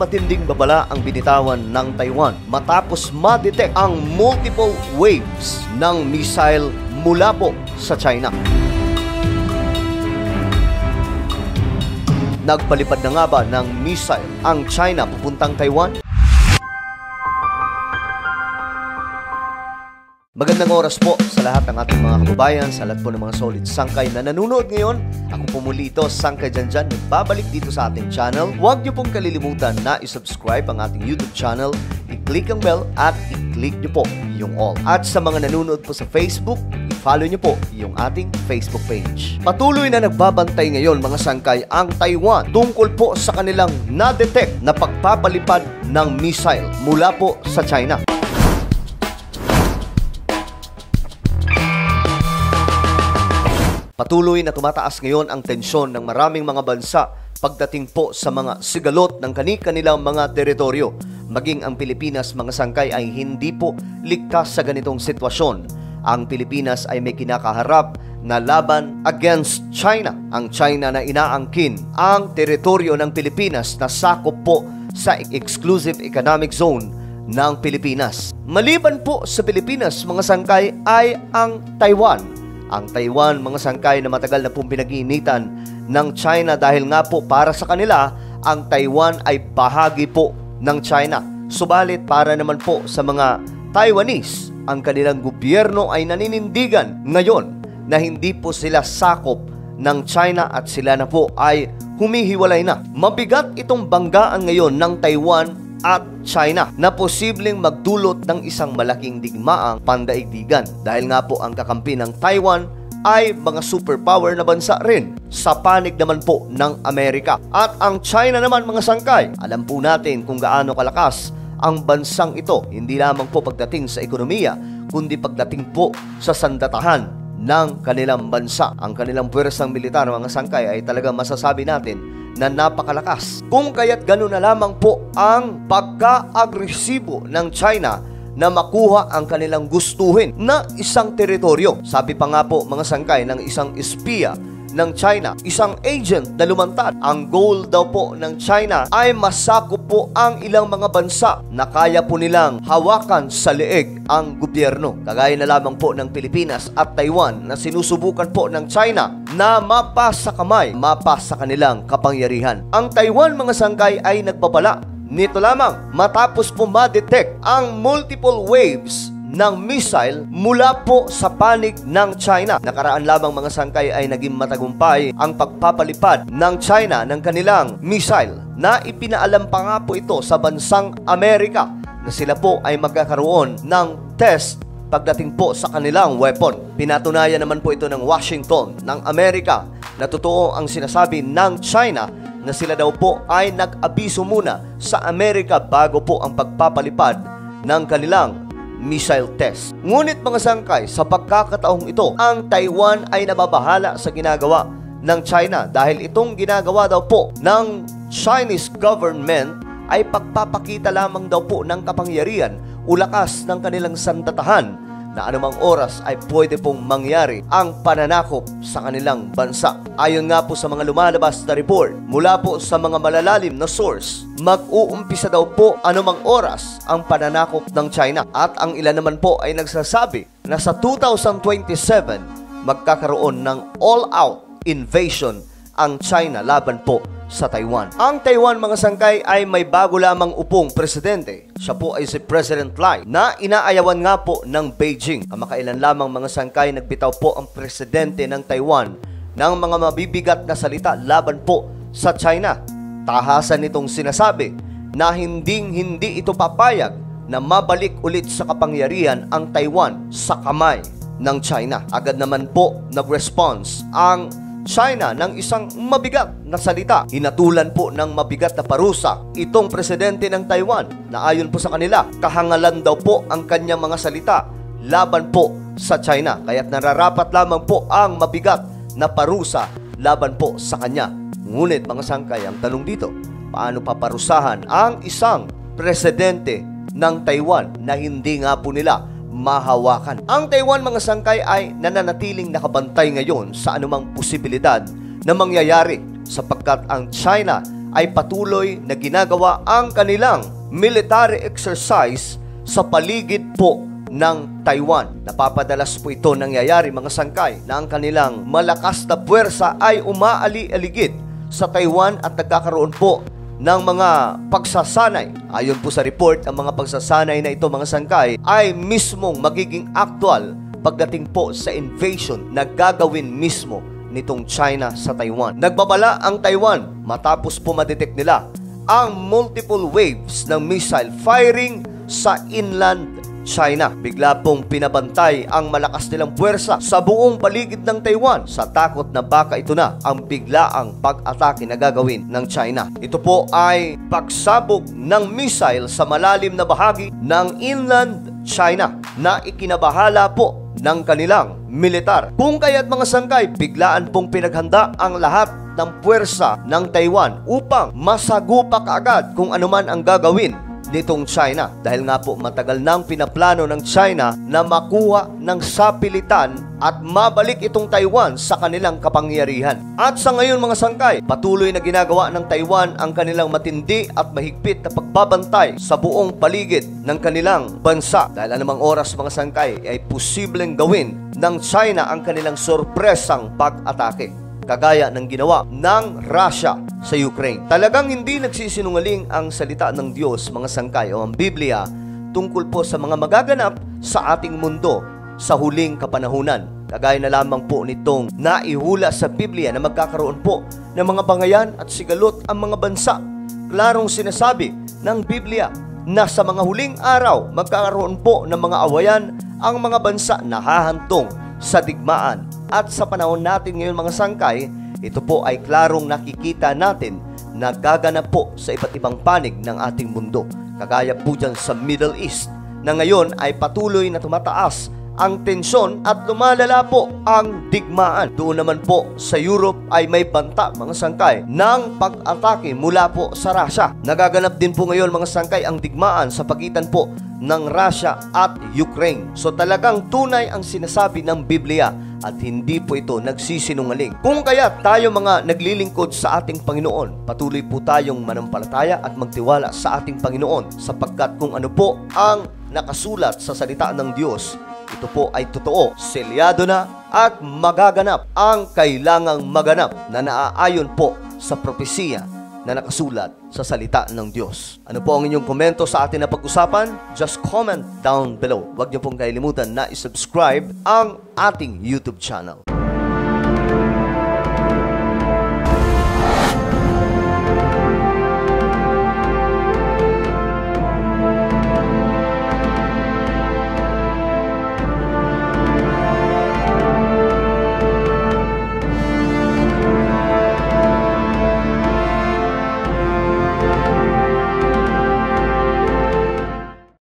matinding babala ang binitawan ng Taiwan matapos ma-detect ang multiple waves ng missile mula po sa China. Nagpalipad na nga ba ng missile ang China pupuntang Taiwan? Magandang oras po sa lahat ng ating mga kababayan, sa lahat po ng mga solid sangkay na nanonood ngayon. Ako po muli ito, Sangkay Janjan, nagbabalik dito sa ating channel. Huwag niyo pong kalilimutan na isubscribe ang ating YouTube channel, i-click ang bell at i-click niyo po yung all. At sa mga nanonood po sa Facebook, i-follow niyo po yung ating Facebook page. Patuloy na nagbabantay ngayon mga sangkay ang Taiwan tungkol po sa kanilang na-detect na pagpapalipad ng missile mula po sa China. Patuloy na tumataas ngayon ang tensyon ng maraming mga bansa pagdating po sa mga sigalot ng kani-kanilang mga teritoryo. Maging ang Pilipinas, mga sangkay, ay hindi po ligtas sa ganitong sitwasyon. Ang Pilipinas ay may kinakaharap na laban against China. Ang China na inaangkin ang teritoryo ng Pilipinas na sakop po sa exclusive economic zone ng Pilipinas. Maliban po sa Pilipinas, mga sangkay, ay ang Taiwan. Ang Taiwan, mga sangkay, na matagal na pong pinag-iinitan ng China dahil nga po para sa kanila, ang Taiwan ay bahagi po ng China. Subalit para naman po sa mga Taiwanese, ang kanilang gobyerno ay naninindigan ngayon na hindi po sila sakop ng China at sila na po ay humihiwalay na. Mabigat itong banggaan ngayon ng Taiwan at China na posibleng magdulot ng isang malaking digmaang pandaigdigan dahil nga po ang kakampi ng Taiwan ay mga superpower na bansa rin sa panig naman po ng Amerika. At ang China naman, mga sangkay, alam po natin kung gaano kalakas ang bansang ito, hindi lamang po pagdating sa ekonomiya kundi pagdating po sa sandatahan ng kanilang bansa. Ang kanilang puwersang militar, mga sangkay, ay talagang masasabi natin na napakalakas. Kung kaya't gano'n na lamang po ang pagka-agresibo ng China na makuha ang kanilang gustuhin na isang teritoryo. Sabi pa nga po, mga sangkay, ng isang espiya ng China, isang agent na lumantad. Ang goal daw po ng China ay masakop po ang ilang mga bansa na kaya po nilang hawakan sa leeg ang gobyerno. Kagaya na lamang po ng Pilipinas at Taiwan na sinusubukan po ng China na mapasa kamay, mapasa kanilang kapangyarihan. Ang Taiwan, mga sangkay, ay nagpapala nito lamang matapos po ma-detect ang multiple waves ng missile mula po sa panig ng China. Nakaraan lamang, mga sangkay, ay naging matagumpay ang pagpapalipad ng China ng kanilang missile na ipinaalam pa nga po ito sa bansang Amerika na sila po ay magkakaroon ng test pagdating po sa kanilang weapon. Pinatunayan naman po ito ng Washington, ng Amerika, na totoo ang sinasabi ng China na sila daw po ay nag-abiso muna sa Amerika bago po ang pagpapalipad ng kanilang missile test. Ngunit, mga sangkay, sa pagkakataong ito, ang Taiwan ay nababahala sa ginagawa ng China dahil itong ginagawa daw po ng Chinese government ay pagpapakita lamang daw po ng kapangyarihan o lakas ng kanilang sandatahan na anumang oras ay pwede pong mangyari ang pananakop sa kanilang bansa. Ayon nga po sa mga lumalabas na report mula po sa mga malalalim na source, mag-uumpisa daw po anumang oras ang pananakop ng China. At ang ilan naman po ay nagsasabi na sa 2027 magkakaroon ng all-out invasion ang China laban po sa Taiwan. Ang Taiwan, mga sangkay, ay may bago lamang upong presidente. Siya po ay si President Lai na inaayawan nga po ng Beijing. Kamakailan lamang, mga sangkay, nagbitaw po ang presidente ng Taiwan ng mga mabibigat na salita laban po sa China. Tahasan nitong sinasabi na hindi ito papayag na mabalik ulit sa kapangyarihan ang Taiwan sa kamay ng China. Agad naman po nag-response ang China ng isang mabigat na salita. Hinatulan po ng mabigat na parusa itong presidente ng Taiwan na ayon po sa kanila, kahangalan daw po ang kanyang mga salita laban po sa China. Kaya't nararapat lamang po ang mabigat na parusa laban po sa kanya. Ngunit, mga sangkay, ang tanong dito, paano paparusahan ang isang presidente ng Taiwan na hindi nga po nila mahawakan? Ang Taiwan, mga sangkay, ay nananatiling nakabantay ngayon sa anumang posibilidad na mangyayari sapagkat ang China ay patuloy na ginagawa ang kanilang military exercise sa paligid po ng Taiwan. Napapadalas po ito nangyayari mga sangkay na ang kanilang malakas na puwersa ay umaali-aligid sa Taiwan at nagkakaroon po ng mga pagsasanay. Ayon po sa report, ang mga pagsasanay na ito mga sangkay ay mismong magiging actual pagdating po sa invasion na gagawin mismo nitong China sa Taiwan. Nagbabala ang Taiwan matapos po madetect nila ang multiple waves ng missile firing sa inland China. Bigla pong pinabantay ang malakas nilang puwersa sa buong paligid ng Taiwan sa takot na baka ito na ang biglaang pag-atake na gagawin ng China. Ito po ay pagsabog ng missile sa malalim na bahagi ng inland China na ikinabahala po ng kanilang militar. Kung kaya't mga sangkay, biglaan pong pinaghanda ang lahat ng puwersa ng Taiwan upang masagupa kaagad kung anuman ang gagawin nitong China. Dahil nga po matagal nang pinaplano ng China na makuha ng sapilitan at mabalik itong Taiwan sa kanilang kapangyarihan. At sa ngayon mga sangkay, patuloy na ginagawa ng Taiwan ang kanilang matindi at mahigpit na pagbabantay sa buong paligid ng kanilang bansa. Dahil anumang oras mga sangkay ay posibleng gawin ng China ang kanilang sorpresang pag-atake, kagaya ng ginawa ng Russia sa Ukraine. Talagang hindi nagsisinungaling ang salita ng Diyos, mga sangkay, o ang Biblia tungkol po sa mga magaganap sa ating mundo sa huling kapanahunan. Kagaya na lamang po nitong naihula sa Biblia na magkakaroon po ng mga bangayan at sigalot ang mga bansa. Klarong sinasabi ng Biblia na sa mga huling araw magkakaroon po ng mga awayan ang mga bansa na hahantong sa digmaan. At sa panahon natin ngayon mga sangkay, ito po ay klarong nakikita natin na gaganap po sa iba't ibang panig ng ating mundo. Kagaya po dyan sa Middle East na ngayon ay patuloy na tumataas ang tensyon at lumalala po ang digmaan. Doon naman po sa Europe ay may banta mga sangkay ng pag-atake mula po sa Russia. Nagaganap din po ngayon mga sangkay ang digmaan sa pagitan po ng Russia at Ukraine. So talagang tunay ang sinasabi ng Biblia at hindi po ito nagsisinungaling. Kung kaya tayo mga naglilingkod sa ating Panginoon, patuloy po tayong manampalataya at magtiwala sa ating Panginoon sapagkat kung ano po ang nakasulat sa salita ng Diyos, ito po ay totoo, selyado na at magaganap ang kailangang maganap na naaayon po sa propesiya na nakasulat sa salita ng Diyos. Ano po ang inyong komento sa atin na pag-usapan? Just comment down below. Huwag niyo pong kalimutan na isubscribe ang ating YouTube channel.